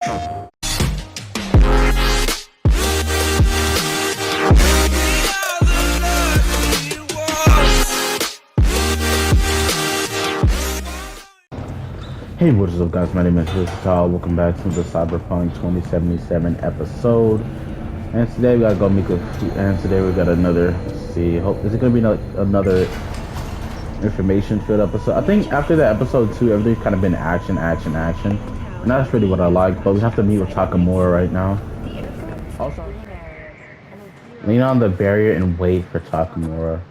Hey, what is up, guys? My name is Tal. Welcome back to the Cyberpunk 2077 episode. And today we gotta go make and today we got another. Let's see, is it gonna be another information-filled episode? I think after that episode 2, everything's kind of been action, and that's really what I like. But we have to meet with Takamura right now. Also, lean on the barrier and wait for Takamura.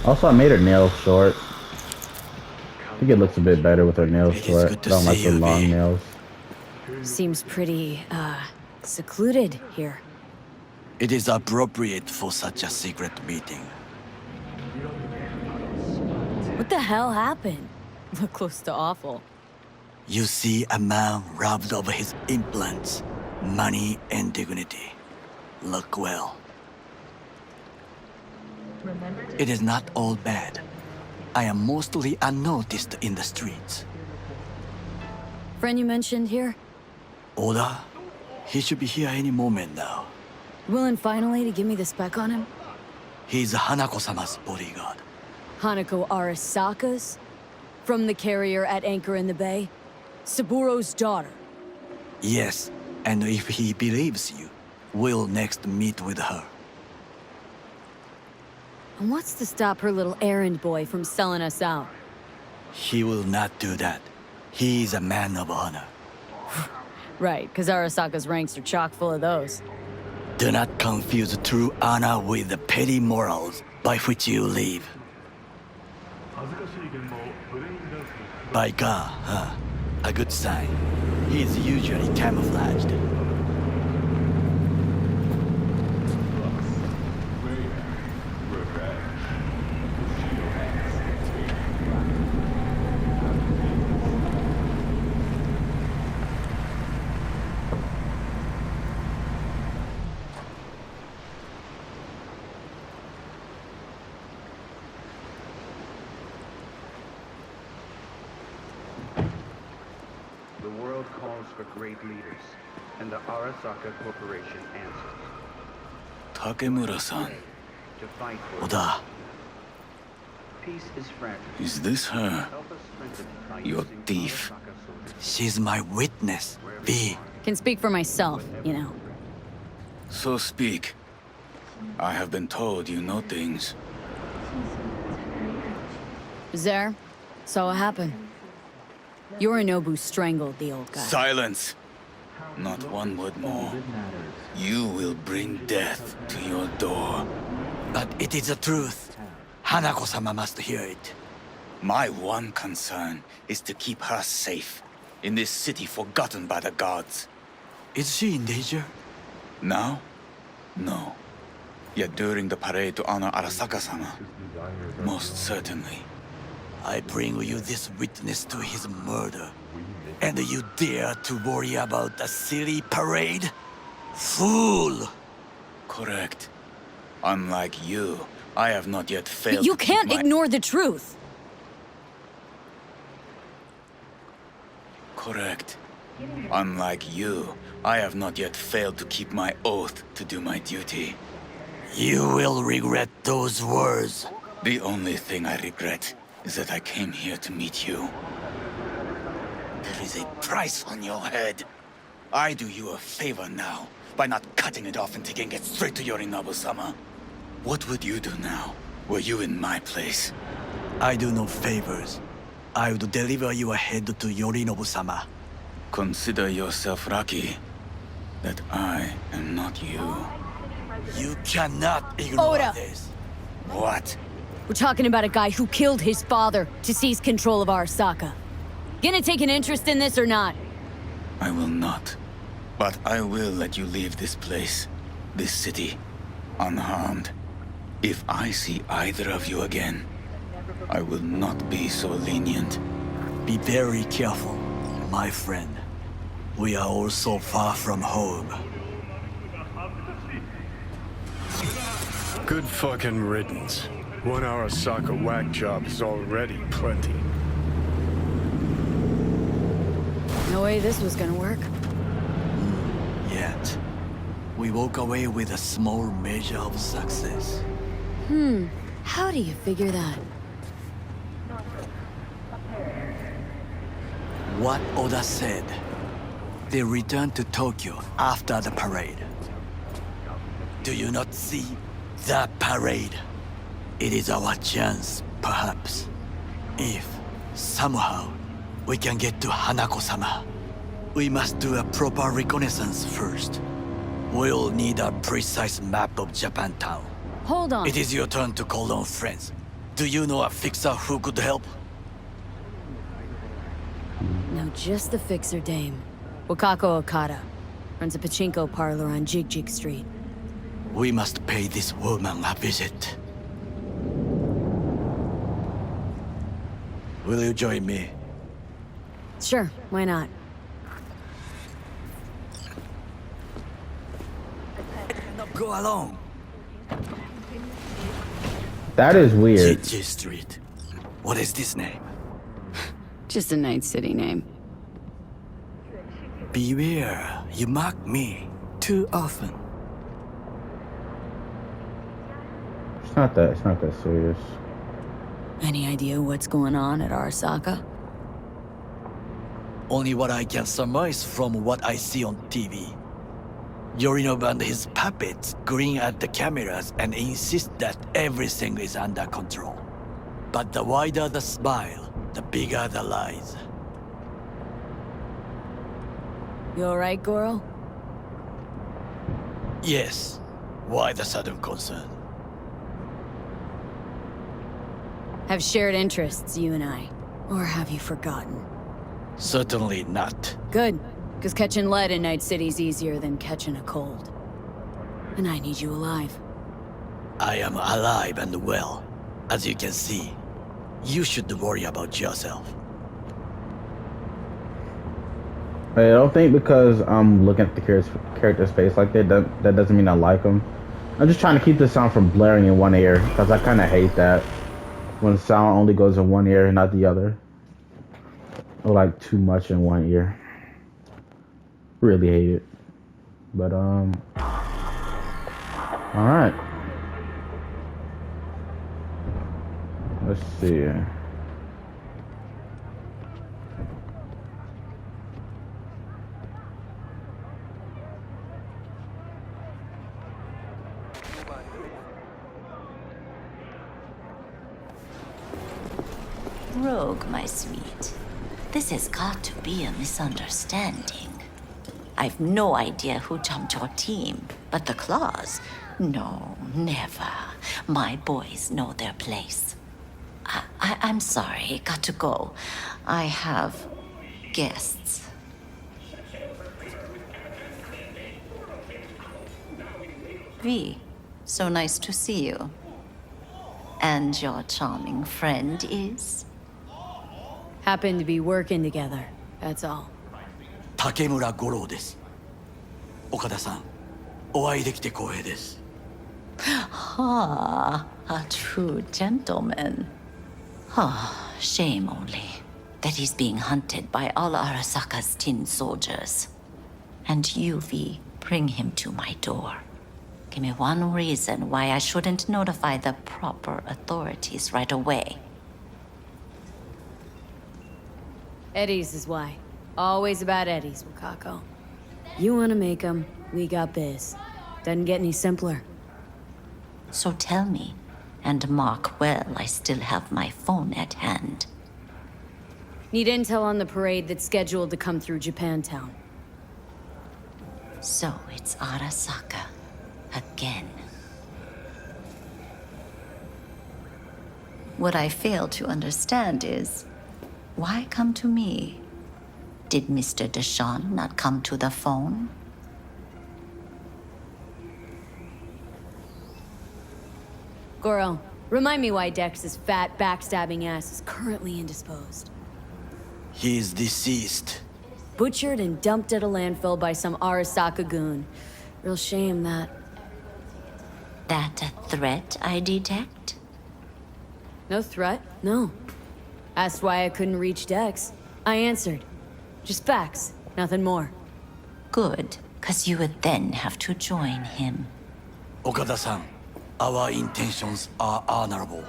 Also, I made her nails short. I think it looks a bit better with her nails short. I don't like the long nails. Seems pretty, secluded here. It is appropriate for such a secret meeting. What the hell happened? Look close to awful. You see a man robbed of his implants, money and dignity. Look well. It is not all bad. I am mostly unnoticed in the streets. Friend you mentioned here? Oda? He should be here any moment now. Willing finally to give me the spec on him? He's Hanako-sama's bodyguard. Hanako Arasaka's? From the carrier at anchor in the bay? Saburo's daughter? Yes, and if he believes you, we'll next meet with her. And what's to stop her little errand boy from selling us out? He will not do that. He is a man of honor. Right, because Arasaka's ranks are chock full of those. Do not confuse true honor with the petty morals by which you live. By God, huh? A good sign. He is usually camouflaged. The world calls for great leaders, and the Arasaka Corporation answers. Takemura-san. To fight for Oda, peace is fragile. Is this her? Help us strengthen it by Your using thief. Arasaka soldiers. she's my witness. V. Can speak for myself, you know. So speak. I have been told you know things. There, saw what happened. Yorinobu strangled the old guy. Silence! Not one word more. You will bring death to your door. But it is the truth. Hanako-sama must hear it. My one concern is to keep her safe in this city forgotten by the gods. Is she in danger? Now? No. Yet during the parade to honor Arasaka-sama, most certainly. I bring you this witness to his murder. And you dare to worry about a silly parade? Fool! Correct. Unlike you, I have not yet failed You to keep can't my... ignore the truth! Correct. Unlike you, I have not yet failed to keep my oath to do my duty. You will regret those words. The only thing I regret is that I came here to meet you. There is a price on your head. I do you a favor now by not cutting it off and taking it straight to Yorinobu-sama. What would you do now, were you in my place? I do no favors. I would deliver your head to Yorinobu-sama. Consider yourself lucky that I am not you. You cannot ignore Oda! this. What? We're talking about a guy who killed his father to seize control of Arasaka. Gonna take an interest in this or not? I will not. But I will let you leave this place, this city, unharmed. If I see either of you again, I will not be so lenient. Be very careful, my friend. We are all so far from home. Good fucking riddance. One Arasaka whack job is already plenty. No way this was gonna work. Yet, we walk away with a small measure of success. How do you figure that? What Oda said. They returned to Tokyo after the parade. Do you not see the parade? It is our chance, perhaps. If, somehow, we can get to Hanako-sama. We must do a proper reconnaissance first. We'll need a precise map of Japantown. Hold on. It is your turn to call on friends. Do you know a fixer who could help? No, just the fixer dame. Wakako Okada. Runs a pachinko parlor on Jig Street. We must pay this woman a visit. Will you join me? Sure, why not? Go along. That is weird. Jig Street. What is this name? Just a night city name. Beware, you mock me too often. It's not that serious. Any idea what's going on at Arasaka? Only what I can surmise from what I see on TV. Yorinobu and his puppets grin at the cameras and insist that everything is under control. But the wider the smile, the bigger the lies. You alright, Goro? Yes. Why the sudden concern? Have shared interests, you and I. Or have you forgotten? Certainly not. Good, because catching lead in Night City's easier than catching a cold. And I need you alive. I am alive and well, as you can see. You should worry about yourself. I don't think because I'm looking at the character's face like that, that doesn't mean I like him. I'm just trying to keep the sound from blaring in one ear, because I kind of hate that. When sound only goes in one ear and not the other. Or like too much in one ear. Really hate it. But alright. Let's see. Rogue, my sweet. This has got to be a misunderstanding. I've no idea who jumped your team, but the claws? No, never. My boys know their place. I'm sorry, got to go. I have guests. V, so nice to see you. And your charming friend is? Happen to be working together, that's all. 竹村五郎です。岡田さん、お会いできて光栄です。Ah, a true gentleman. Ah, shame only that he's being hunted by all Arasaka's tin soldiers. And you, V, bring him to my door. Give me one reason why I shouldn't notify the proper authorities right away. Eddie's is why. Always about Eddie's, Wakako. You wanna make 'em, we got biz. Doesn't get any simpler. So tell me, and mark well I still have my phone at hand. Need intel on the parade that's scheduled to come through Japantown. So it's Arasaka. Again. What I fail to understand is, why come to me? Did Mr. Deshawn not come to the phone? Goro, remind me why Dex's fat, backstabbing ass is currently indisposed. He is deceased. Butchered and dumped at a landfill by some Arasaka goon. Real shame that. That a threat I detect? No threat, no. Asked why I couldn't reach Dex. I answered. Just facts, nothing more. Good, because you would then have to join him. Okada-san, our intentions are honorable.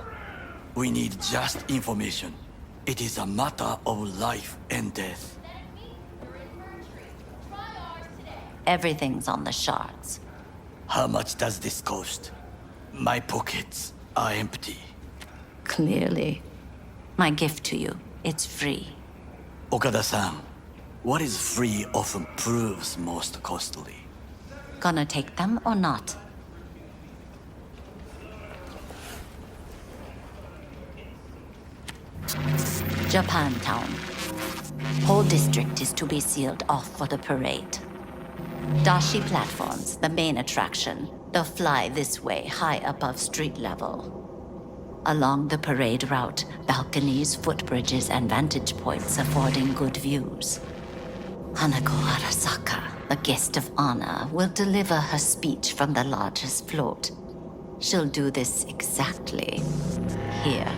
We need just information. It is a matter of life and death. Everything's on the shards. How much does this cost? My pockets are empty. Clearly. My gift to you, it's free. Okada-san, what is free often proves most costly. Gonna take them or not? Japantown. Whole district is to be sealed off for the parade. Dashi platforms, the main attraction. They'll fly this way, high above street level. Along the parade route, balconies, footbridges, and vantage points affording good views. Hanako Arasaka, the guest of honor, will deliver her speech from the largest float. She'll do this exactly here.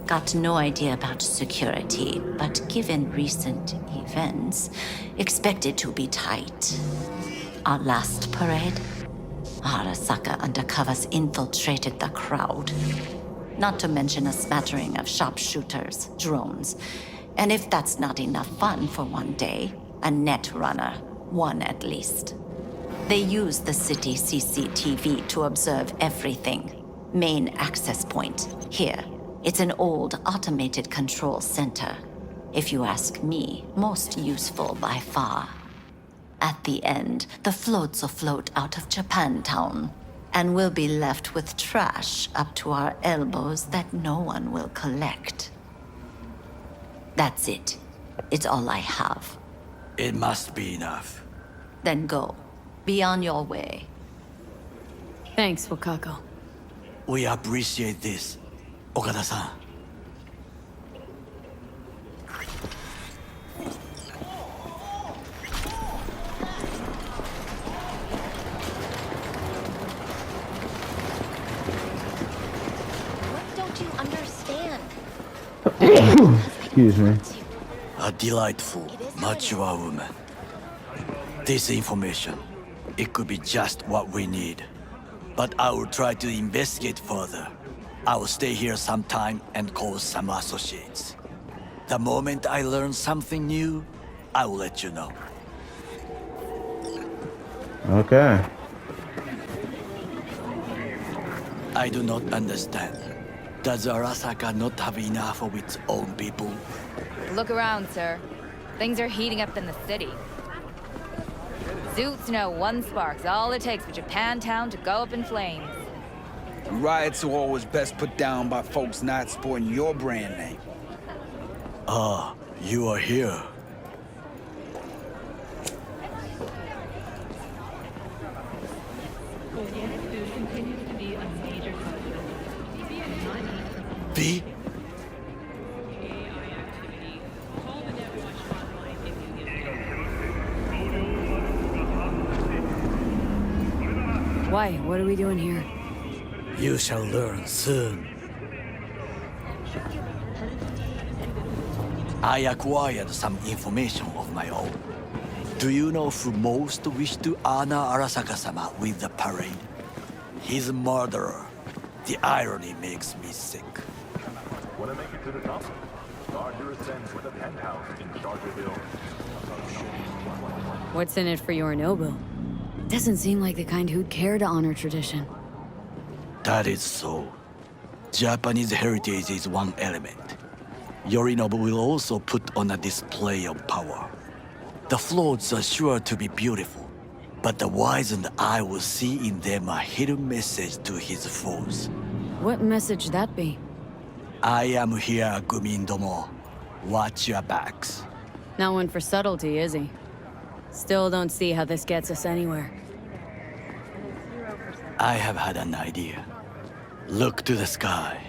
Got no idea about security, but given recent events, expected to be tight. Our last parade, Arasaka undercovers infiltrated the crowd. Not to mention a smattering of sharpshooters, drones, and if that's not enough fun for one day, a net runner, one at least. They use the city CCTV to observe everything. Main access point, here. It's an old automated control center. If you ask me, most useful by far. At the end, the floats will float out of Japantown, and we'll be left with trash up to our elbows that no one will collect. That's it. It's all I have. It must be enough. Then go. Be on your way. Thanks, Wakako. We appreciate this, Okada-san. What don't you understand? Excuse me. A delightful, mature woman. This information, it could be just what we need. But I will try to investigate further. I will stay here some time and call some associates. The moment I learn something new, I will let you know. Okay. I do not understand. Does Arasaka not have enough of its own people? Look around, sir. Things are heating up in the city. Zoots know one spark's all it takes for Japantown to go up in flames. Riots are always best put down by folks not sporting your brand name. Ah, you are here. V? Why? What are we doing here? You shall learn soon. I acquired some information of my own. Do you know who most wished to honor Arasaka-sama with the parade? His murderer. The irony makes me sick. Want to make it to the top? Start your ascent with a penthouse in Charterville. What's in it for Yorinobu? Doesn't seem like the kind who'd care to honor tradition. That is so. Japanese heritage is one element. Yorinobu will also put on a display of power. The floats are sure to be beautiful, but the wizened eye will see in them a hidden message to his foes. What message that be? I am here, Gumindomo. Watch your backs. Not one for subtlety, is he? Still don't see how this gets us anywhere. I have had an idea. Look to the sky.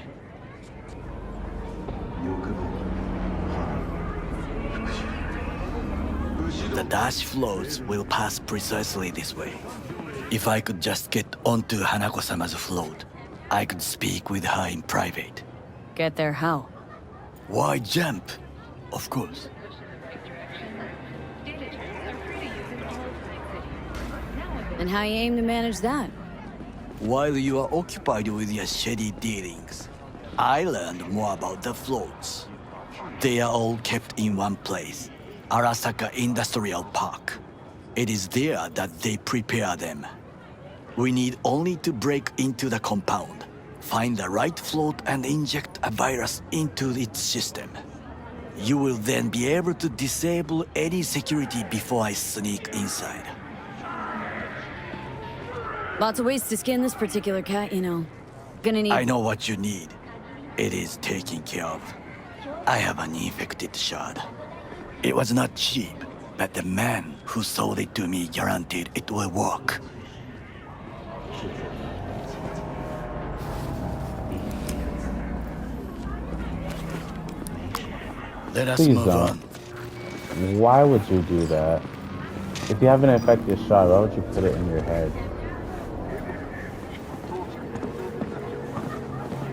The dash floats will pass precisely this way. If I could just get onto Hanako-sama's float, I could speak with her in private. Get there how? Why jump? Of course. And how you aim to manage that? While you are occupied with your shady dealings, I learned more about the floats. They are all kept in one place, Arasaka Industrial Park. It is there that they prepare them. We need only to break into the compound, find the right float and inject a virus into its system. You will then be able to disable any security before I sneak inside. Lots of ways to skin this particular cat, you know. Gonna need... I know what you need. It is taken care of. I have an infected shard. It was not cheap, but the man who sold it to me guaranteed it will work. Let us Please move don't. on. Why would you do that? If you have an infected shot, why would you put it in your head?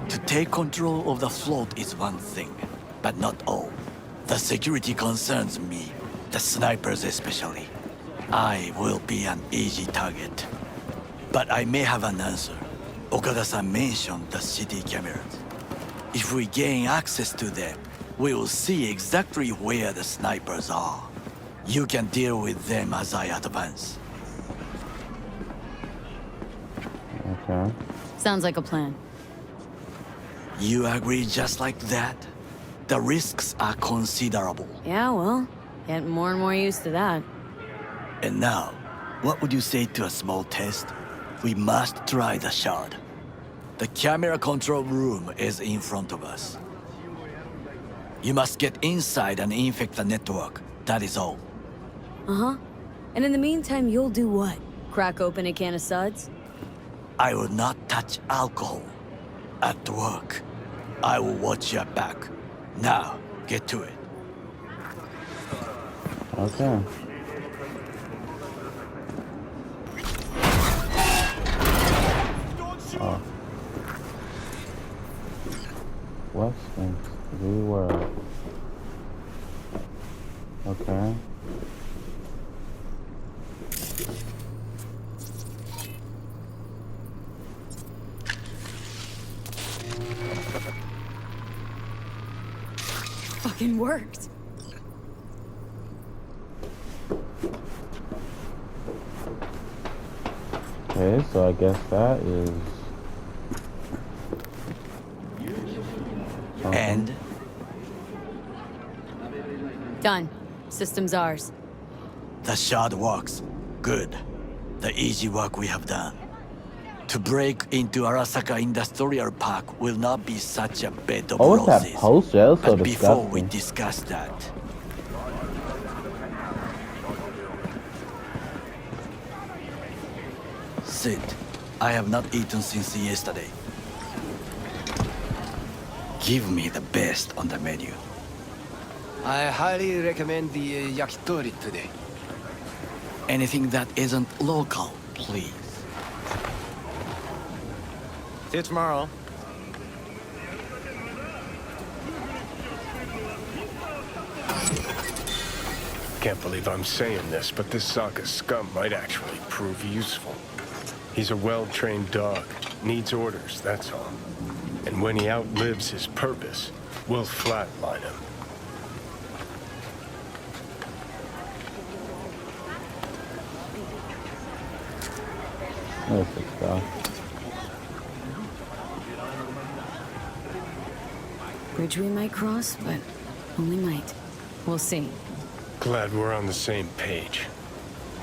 To take control of the float is one thing, but not all. The security concerns me, the snipers especially. I will be an easy target. But I may have an answer. Okada-san mentioned the city cameras. If we gain access to them, we will see exactly where the snipers are. You can deal with them as I advance. Okay. Sounds like a plan. You agree just like that? The risks are considerable. Yeah, well, getting more and more used to that. And now, what would you say to a small test? We must try the shard. The camera control room is in front of us. You must get inside and infect the network. That is all. Uh-huh. And in the meantime, you'll do what? Crack open a can of suds? I will not touch alcohol. At work, I will watch your back. Now, get to it. Okay. Oh. Westminster reworld. Okay. Fucking worked. Okay, so I guess that is... And? Done. System's ours. The shard works. Good. The easy work we have done. To break into Arasaka Industrial Park will not be such a bed of Oh, what's roses. that poster? That was so But before we disgusting. discuss that, sit. I have not eaten since yesterday. Give me the best on the menu. I highly recommend the yakitori today. Anything that isn't local, please. See you tomorrow. Can't believe I'm saying this, but this Sokka scum might actually prove useful. He's a well-trained dog. Needs orders, that's all. And when he outlives his purpose, we'll flatline him. There's the stuff. Bridge we might cross, but only might. We'll see. Glad we're on the same page.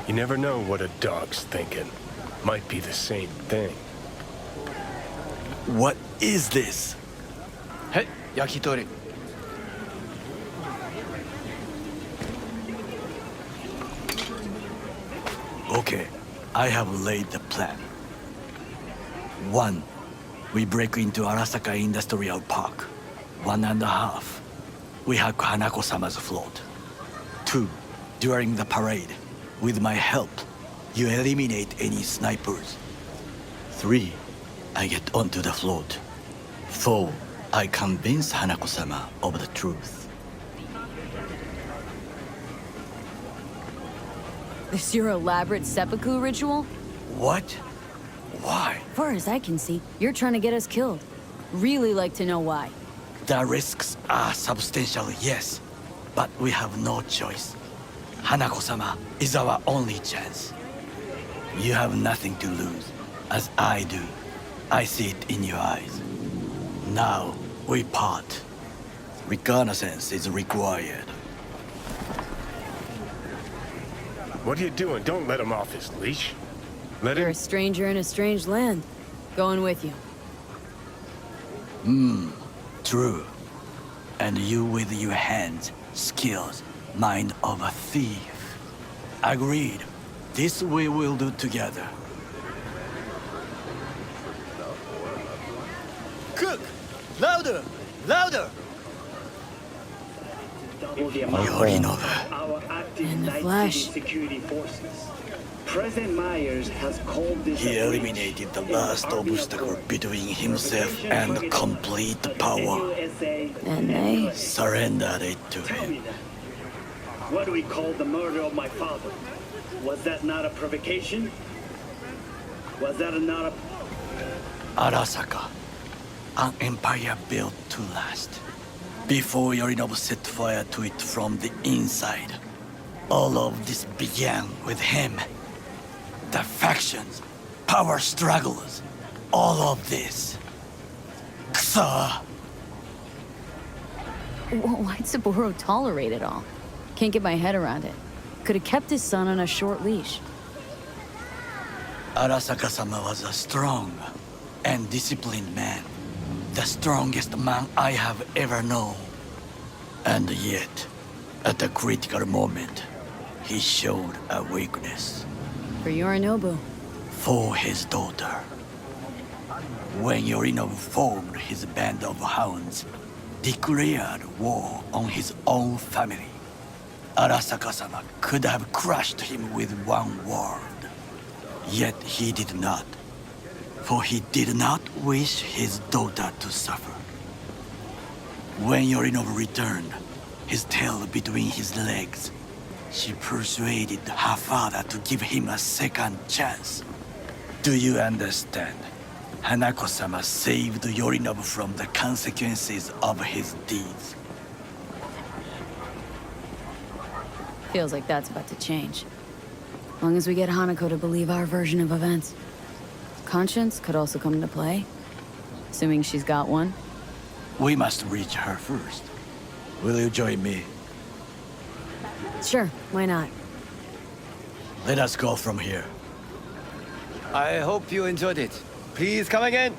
You never know what a dog's thinking. Might be the same thing. What is this? Hey, yakitori. Okay, I have laid the plan. 1. We break into Arasaka Industrial Park. 1.5. We hack Hanako-sama's float. 2. During the parade, with my help, you eliminate any snipers. 3. I get onto the float. 4. I convinced Hanako-sama of the truth. This your elaborate seppuku ritual? What? Why? Far as I can see, you're trying to get us killed. Really like to know why. The risks are substantial, yes, but we have no choice. Hanako-sama is our only chance. You have nothing to lose, as I do. I see it in your eyes. Now, we part. Reconnaissance is required. What are you doing? Don't let him off his leash. Let You're him... a stranger in a strange land. Going with you. True. And you with your hands, skills, mind of a thief. Agreed. This we will do together. Cook! Louder! Louder! Yorinobu. In the flesh. President Myers has called this He eliminated the last obstacle between himself and complete power. And they... Surrendered it to Tell him. me that. What do we call the murder of my father? Was that not a provocation? Was that not a... Arasaka. An empire built to last. Before Yorinobu set fire to it from the inside. All of this began with him. The factions, power struggles, all of this. Kusa! Why'd Saburo tolerate it all? Can't get my head around it. Could have kept his son on a short leash. Arasaka-sama was a strong and disciplined man. The strongest man I have ever known. And yet, at a critical moment, he showed a weakness. For Yorinobu. For his daughter. When Yorinobu formed his band of hounds, declared war on his own family, Arasaka-sama could have crushed him with one word. Yet he did not. For he did not wish his daughter to suffer. When Yorinobu returned, his tail between his legs, she persuaded her father to give him a second chance. Do you understand? Hanako-sama saved Yorinobu from the consequences of his deeds. Feels like that's about to change. As long as we get Hanako to believe our version of events. Conscience could also come into play. Assuming she's got one. We must reach her first. Will you join me? Sure, why not? Let us go from here. I hope you enjoyed it. Please come again.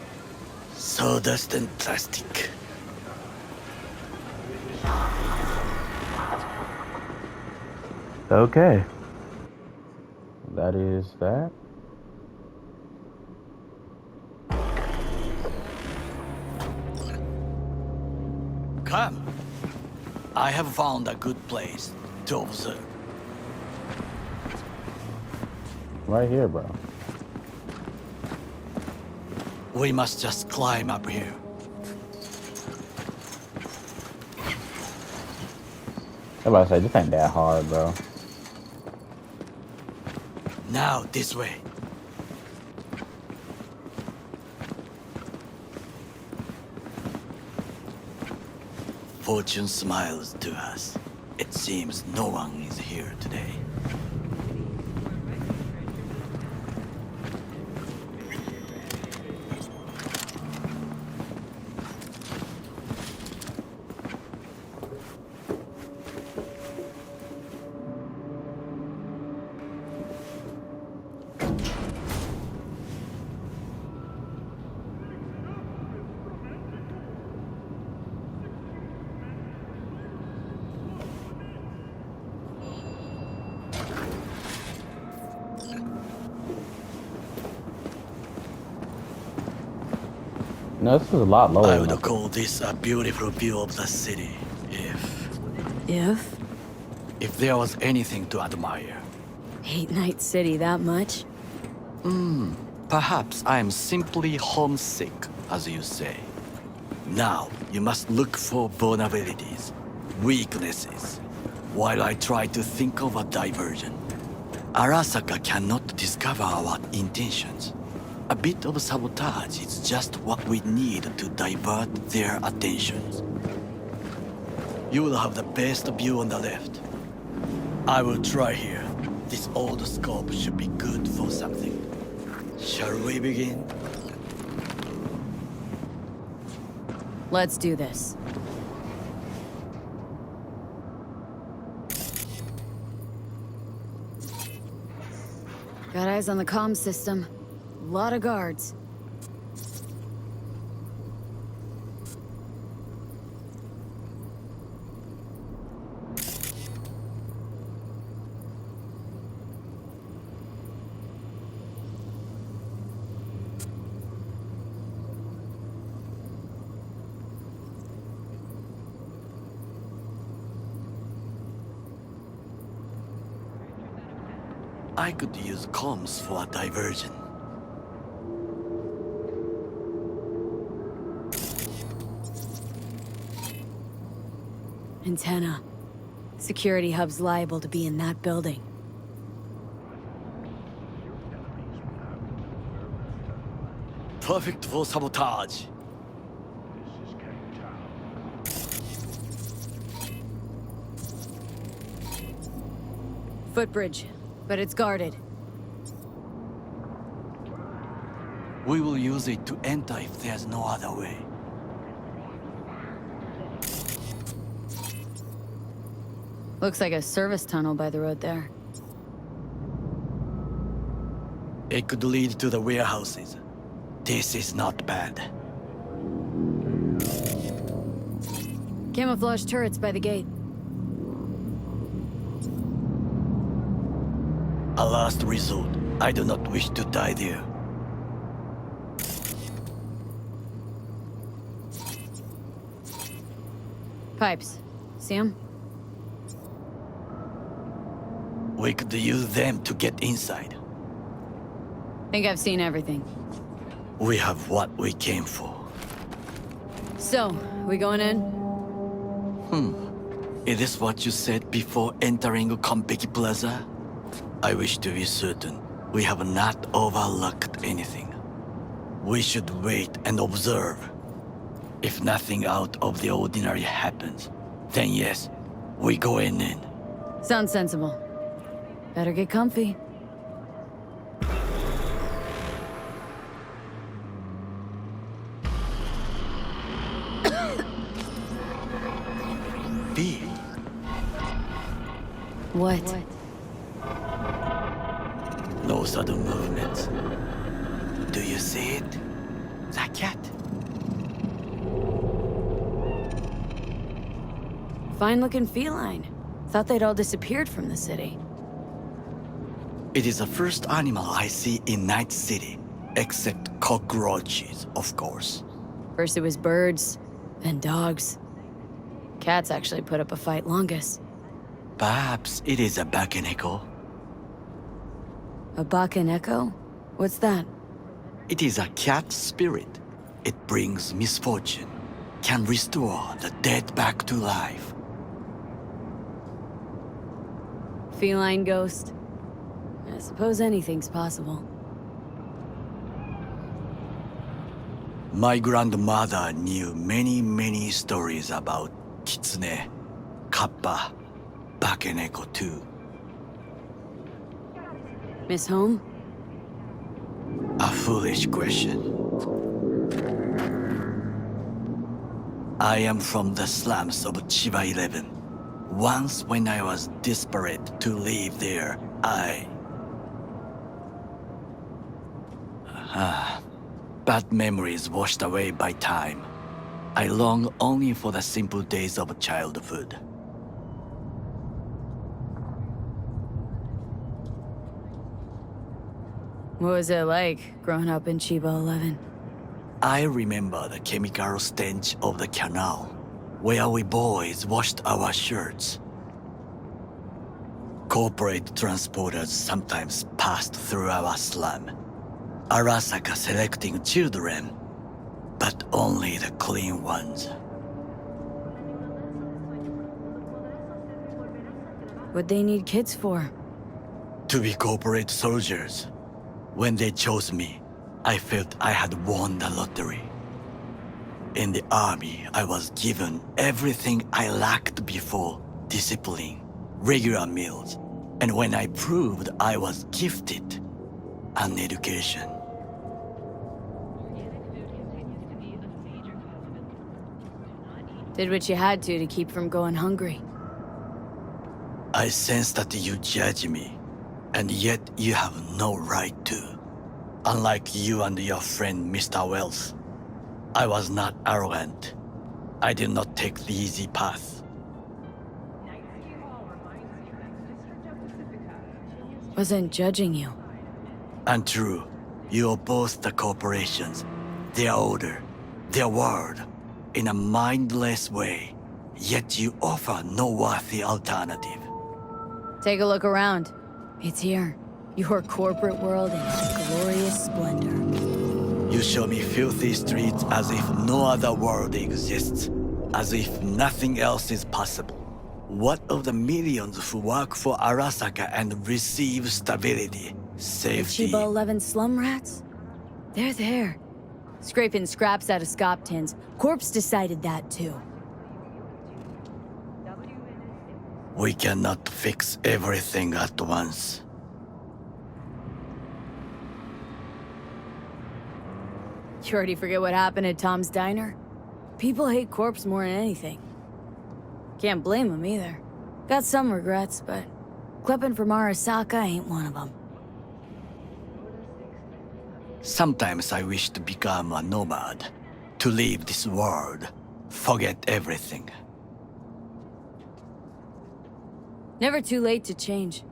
Sawdust and plastic. Okay. That is that. Come. I have found a good place to observe. Right here, bro. We must just climb up here. I'm about to say, this ain't that hard, bro. Now, this way. Fortune smiles to us. It seems no one is here today. No, this is a lot lower. I would call this a beautiful view of the city, If? if there was anything to admire. Hate Night City that much? Perhaps I am simply homesick, as you say. Now, you must look for vulnerabilities, weaknesses, while I try to think of a diversion. Arasaka cannot discover our intentions. A bit of sabotage is just what we need to divert their attentions. You will have the best view on the left. I will try here. This old scope should be good for something. Shall we begin? Let's do this. Got eyes on the comm system. A lot of guards. I could use comms for a diversion. Antenna. Security hub's liable to be in that building. Perfect for sabotage. Footbridge, but it's guarded. We will use it to enter if there's no other way. Looks like a service tunnel by the road there. It could lead to the warehouses. This is not bad. Camouflage turrets by the gate. A last resort. I do not wish to die there. Pipes. See 'em? We could use them to get inside. Think I've seen everything. We have what we came for. So, we going in? Is this what you said before entering Konpeki Plaza? I wish to be certain we have not overlooked anything. We should wait and observe. If nothing out of the ordinary happens, then yes, we go in. Sounds sensible. Better get comfy. B. What? No sudden movements. Do you see it? That cat? Fine-looking feline. Thought they'd all disappeared from the city. It is the first animal I see in Night City, except cockroaches, of course. First it was birds, then dogs. Cats actually put up a fight longest. Perhaps it is a bakeneko. A bakaneko? What's that? It is a cat spirit. It brings misfortune, can restore the dead back to life. Feline ghost? I suppose anything's possible. My grandmother knew many stories about kitsune, kappa, bakeneko too. Miss Home? A foolish question. I am from the slums of Chiba 11. Once when I was desperate to leave there, bad memories washed away by time. I long only for the simple days of childhood. What was it like, growing up in Chiba 11? I remember the chemical stench of the canal, where we boys washed our shirts. Corporate transporters sometimes passed through our slum. Arasaka selecting children. but only the clean ones. What'd they need kids for? To be corporate soldiers. When they chose me, I felt I had won the lottery. In the army, I was given everything I lacked before: discipline, regular meals, and when I proved I was gifted, an education. Did what you had to keep from going hungry. I sense that you judge me, and yet you have no right to. Unlike you and your friend Mr. Wells, I was not arrogant. I did not take the easy path. Wasn't judging you. Untrue. You oppose the corporations, their order, their word, in a mindless way, yet you offer no worthy alternative. Take a look around. It's here. Your corporate world in its glorious splendor. You show me filthy streets as if no other world exists, as if nothing else is possible. What of the millions who work for Arasaka and receive stability, safety? Chiba 11 slum rats? They're there. Scraping scraps out of scop tins. Corpse decided that too. We cannot fix everything at once. You already forget what happened at Tom's Diner? People hate Corpse more than anything. Can't blame them either. Got some regrets, but clipping from Arasaka ain't one of them. Sometimes I wish to become a nomad, to leave this world, forget everything. Never too late to change.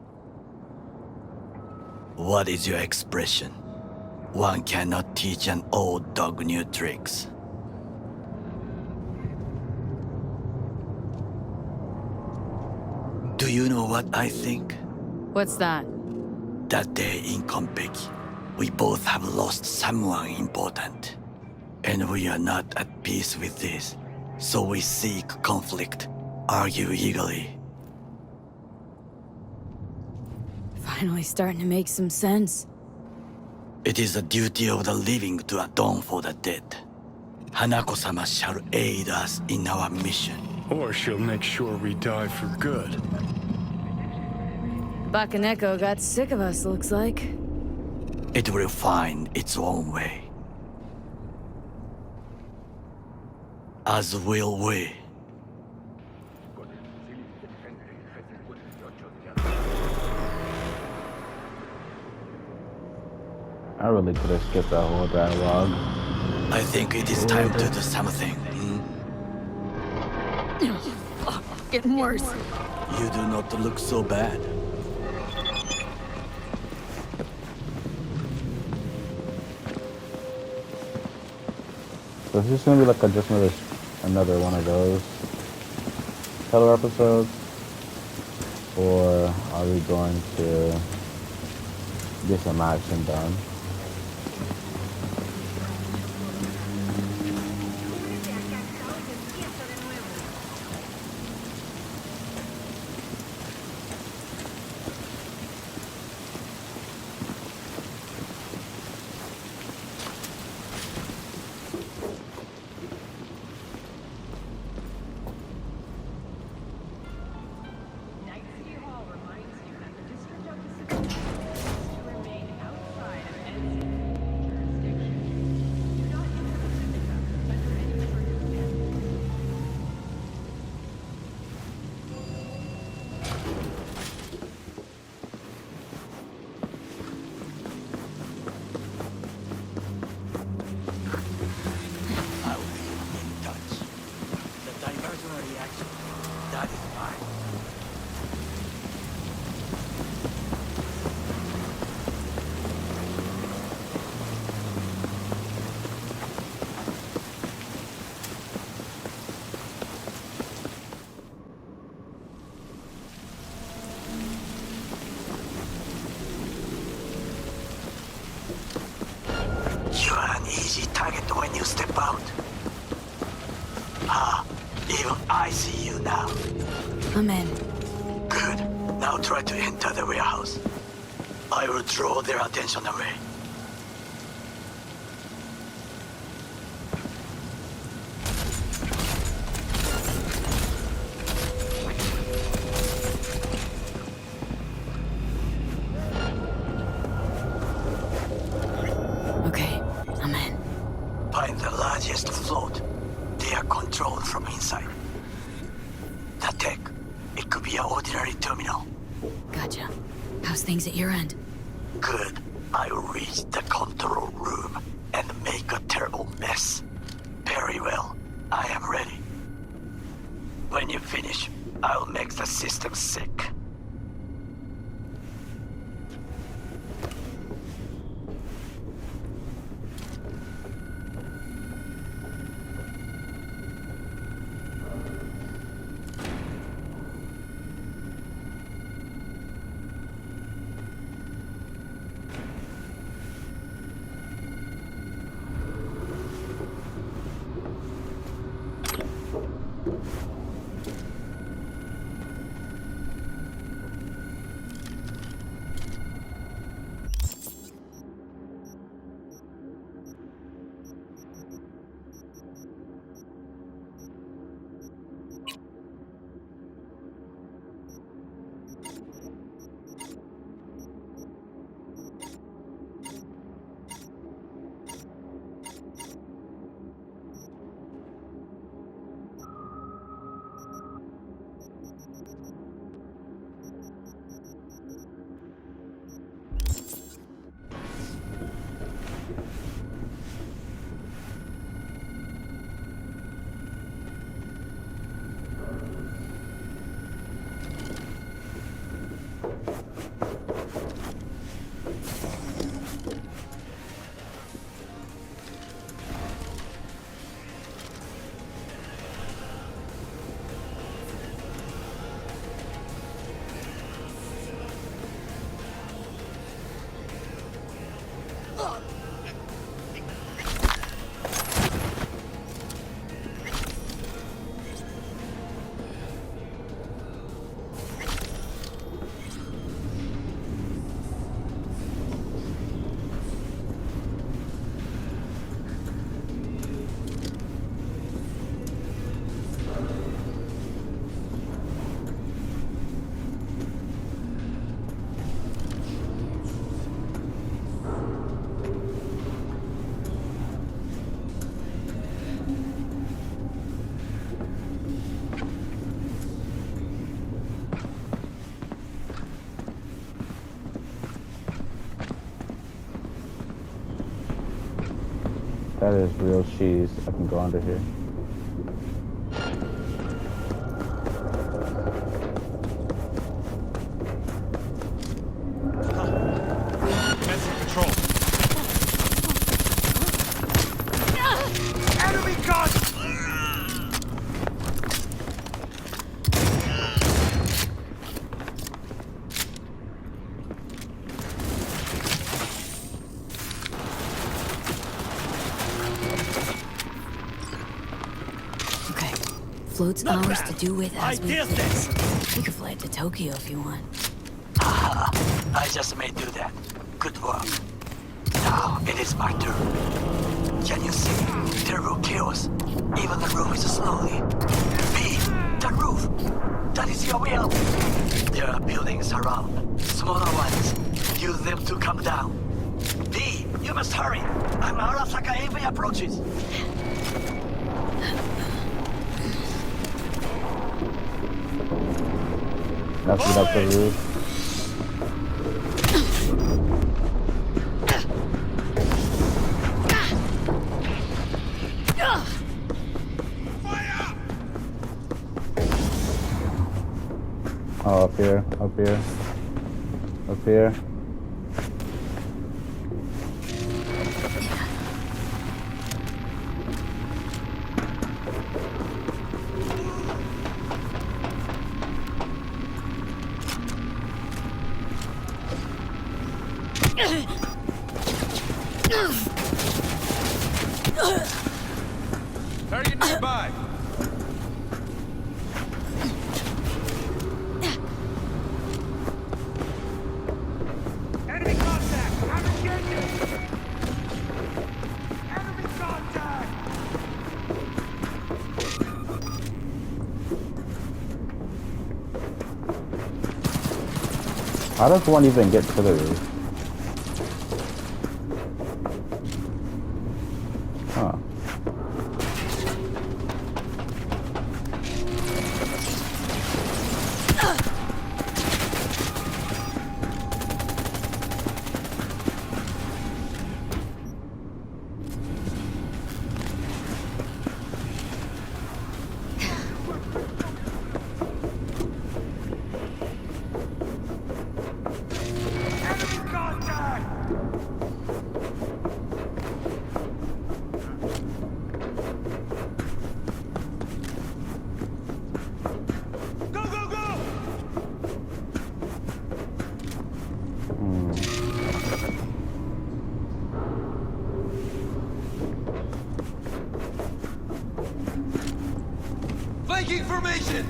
What is your expression? One cannot teach an old dog new tricks. Do you know what I think? What's that? That day in Konpeki, we both have lost someone important. And we are not at peace with this, so we seek conflict, argue eagerly. Finally starting to make some sense. It is the duty of the living to atone for the dead. Hanako-sama shall aid us in our mission. Or she'll make sure we die for good. Bakaneko got sick of us, looks like. It will find its own way. As will we. I really could have skipped that whole dialogue. I think it is time to do something. Getting worse. You do not look so bad. So is this gonna be like just another one of those filler episodes, or are we going to get some action done? You are an easy target when you step out. you now. I'm in. Good. Now try to enter the warehouse. I will draw their attention away. Okay, I'm in. Find the largest float. They are controlled from inside. The tech. It could be an ordinary terminal. Gotcha. How's things at your end? Good. I will reach the control room and make a terrible mess. Very well. I am ready. When you finish, I'll make the system sick. That is real cheese. I can go under here. Enemy gun! Okay. Float's Not ours bad. to do with I as we did please. this. We could fly it to Tokyo if you want. I just may do that. Good work. Now it is my turn. Can you see? Terrible chaos. Even the roof is slowly. B, the roof. That is your will. There are buildings around. Smaller ones. Use them to come down. B, you must hurry. I'm Arasaka AV approaches. That's it up the roof. Oh, up here, up here, up here. Target nearby. How does one even get to the roof? Huh. Flanking formation!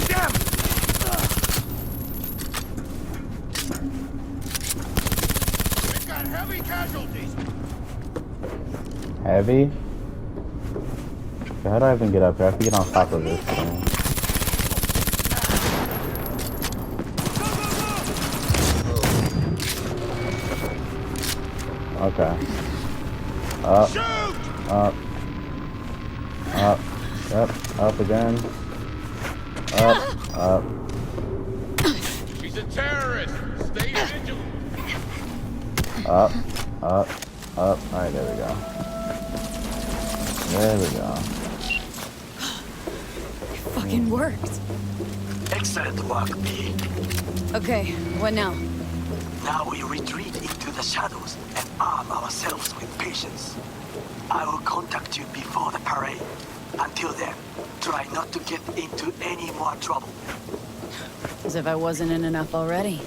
Damn! We've got heavy casualties! Heavy? How do I even get up here? I have to get on top of this thing. Okay. Up. Up. Up. Yep. Up again. Up. Up. He's a terrorist. Stay vigilant. Up. Up. Up. Alright, there we go. There we go. It fucking worked. Excellent work, B. Okay, what now? Now we retreat into the shadows and arm ourselves with patience. I will contact you before the parade. Until then, try not to get into any more trouble. As if I wasn't in enough already.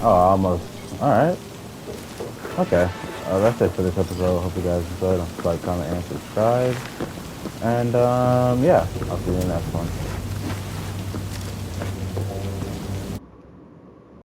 Oh, almost. Alright. Okay. That's it for this episode. Hope you guys enjoyed. Like, comment, and subscribe. And, yeah. I'll see you in the next one.